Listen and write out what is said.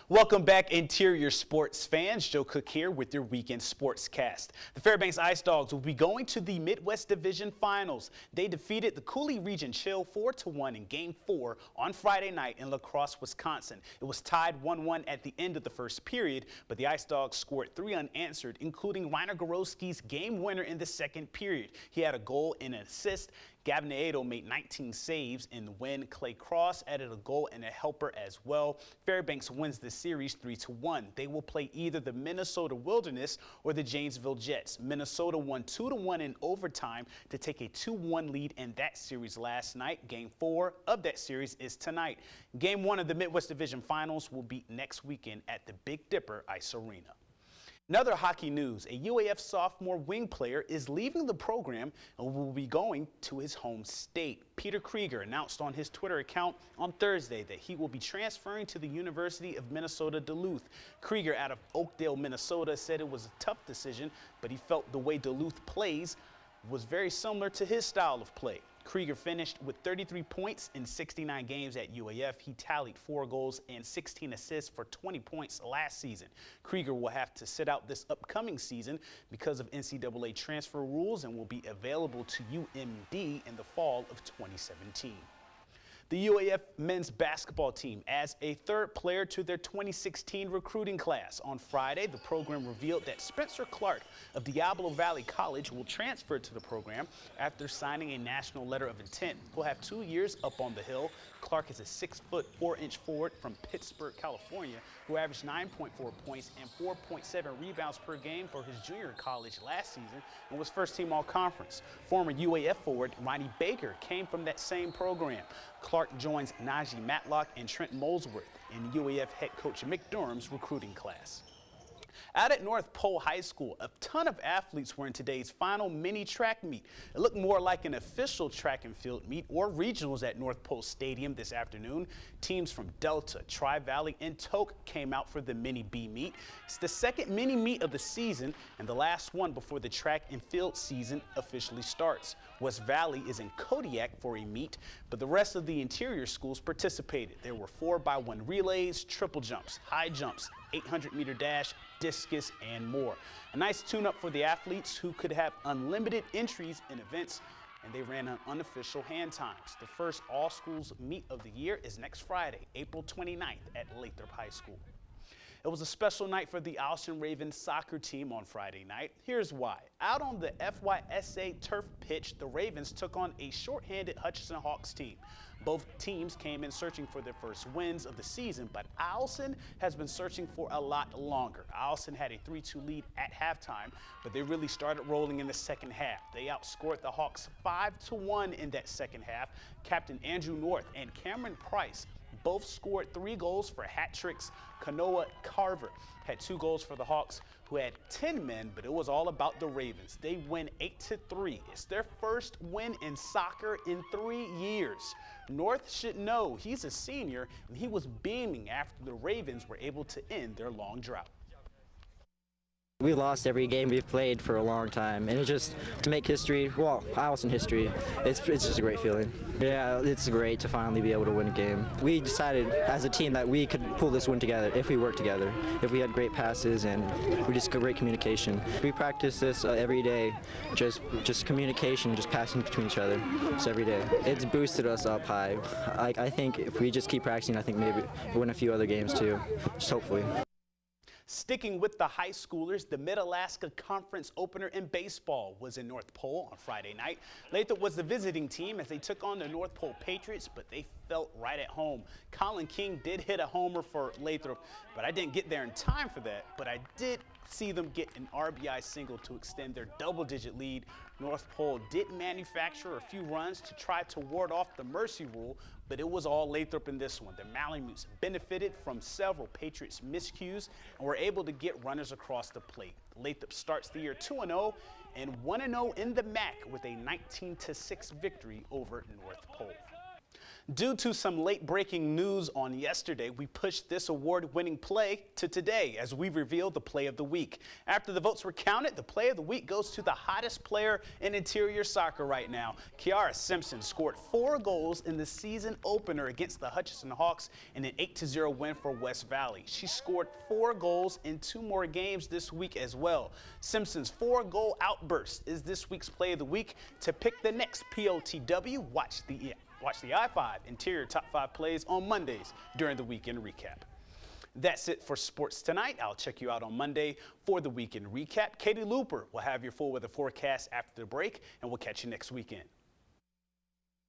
Welcome back, Interior Sports fans. Joe Cook here with your weekend sportscast. The Fairbanks Ice Dogs will be going to the Midwest Division Finals. They defeated the Coulee Region Chill 4-1 in Game 4 on Friday night in La Crosse, Wisconsin. It was tied 1-1 at the end of the first period, but the Ice Dogs scored 3 unanswered, including Reiner Gorowski's game winner in the second period. He had a goal and an assist. Gavin Naedo made 19 saves in the win. Clay Cross added a goal and a helper as well. Fairbanks wins the series 3-1. They will play either the Minnesota Wilderness or the Janesville Jets. Minnesota won 2-1 in overtime to take a 2-1 lead in that series last night. Game 4 of that series is tonight. Game 1 of the Midwest Division Finals will be next weekend at the Big Dipper Ice Arena. In other hockey news, a UAF sophomore wing player is leaving the program and will be going to his home state. Peter Krieger announced on his Twitter account on Thursday that he will be transferring to the University of Minnesota Duluth. Krieger out of Oakdale, Minnesota, said it was a tough decision, but he felt the way Duluth plays was very similar to his style of play. Krieger finished with 33 points in 69 games at UAF. He tallied 4 goals and 16 assists for 20 points last season. Krieger will have to sit out this upcoming season because of NCAA transfer rules and will be available to UMD in the fall of 2017. The UAF men's basketball team adds a 3rd player to their 2016 recruiting class. On Friday, the program revealed that Spencer Clark of Diablo Valley College will transfer to the program after signing a national letter of intent. He'll have 2 years up on the Hill. Clark is a 6-foot 4-inch forward from Pittsburgh, California, who averaged 9.4 points and 4.7 rebounds per game for his junior college last season and was first-team all-conference. Former UAF forward Ronnie Baker came from that same program. Clark joins Najee Matlock and Trent Molesworth in UAF head coach Mick Durham's recruiting class. Out at North Pole High School, a ton of athletes were in today's final mini track meet. It looked more like an official track and field meet or regionals at North Pole Stadium this afternoon. Teams from Delta, Tri-Valley, and Tok came out for the mini B meet. It's the second mini meet of the season and the last one before the track and field season officially starts. West Valley is in Kodiak for a meet, but the rest of the interior schools participated. There were 4x1 relays, triple jumps, high jumps, 800-meter dash, discus, and more. A nice tune-up for the athletes who could have unlimited entries in events, and they ran on unofficial hand times. The first all-schools meet of the year is next Friday, April 29th at Lathrop High School. It was a special night for the EIELSON Ravens soccer team on Friday night. Here's why. Out on the FYSA turf pitch, the Ravens took on a shorthanded Hutchison Hawks team. Both teams came in searching for their first wins of the season, but EIELSON has been searching for a lot longer. EIELSON had a 3-2 lead at halftime, but they really started rolling in the second half. They outscored the Hawks 5-1 in that second half. Captain Andrew North and Cameron Price both scored 3 goals for hat tricks. Kanoa Carver had 2 goals for the Hawks, who had 10 men, but it was all about the Ravens. They win 8-3. It's their first win in soccer in 3 years. North should know he's a senior, and he was beaming after the Ravens were able to end their long drought. We lost every game we've played for a long time, and it's just to make history, well, EIELSON history, it's just a great feeling. Yeah, it's great to finally be able to win a game. We decided as a team that we could pull this win together if we worked together, if we had great passes and we just great communication. We practice this every day, just communication, just passing between each other, just every day. It's boosted us up high. I think if we just keep practicing, I think maybe we'll win a few other games too, just hopefully. Sticking with the high schoolers, the Mid-Alaska Conference opener in baseball was in North Pole on Friday night. Lathrop was the visiting team as they took on the North Pole Patriots, but they felt right at home. Colin King did hit a homer for Lathrop, but I didn't get there in time for that. But I did see them get an RBI single to extend their double-digit lead. North Pole did manufacture a few runs to try to ward off the mercy rule, but it was all Lathrop in this one. The Malamutes benefited from several Patriots miscues and were able to get runners across the plate. Lathrop starts the year 2-0 and 1-0 in the MAC with a 19-6 victory over North Pole. Due to some late-breaking news on yesterday, we pushed this award-winning play to today as we revealed the play of the week. After the votes were counted, the play of the week goes to the hottest player in interior soccer right now. Kiara Simpson scored 4 goals in the season opener against the Hutchison Hawks in an 8-0 win for West Valley. She scored 4 goals in 2 more games this week as well. Simpson's 4-goal outburst is this week's play of the week. To pick the next POTW, watch the I-5 Interior Top 5 plays on Mondays during the Weekend Recap. That's it for sports tonight. I'll check you out on Monday for the Weekend Recap. Katie Looper will have your full weather forecast after the break, and we'll catch you next weekend.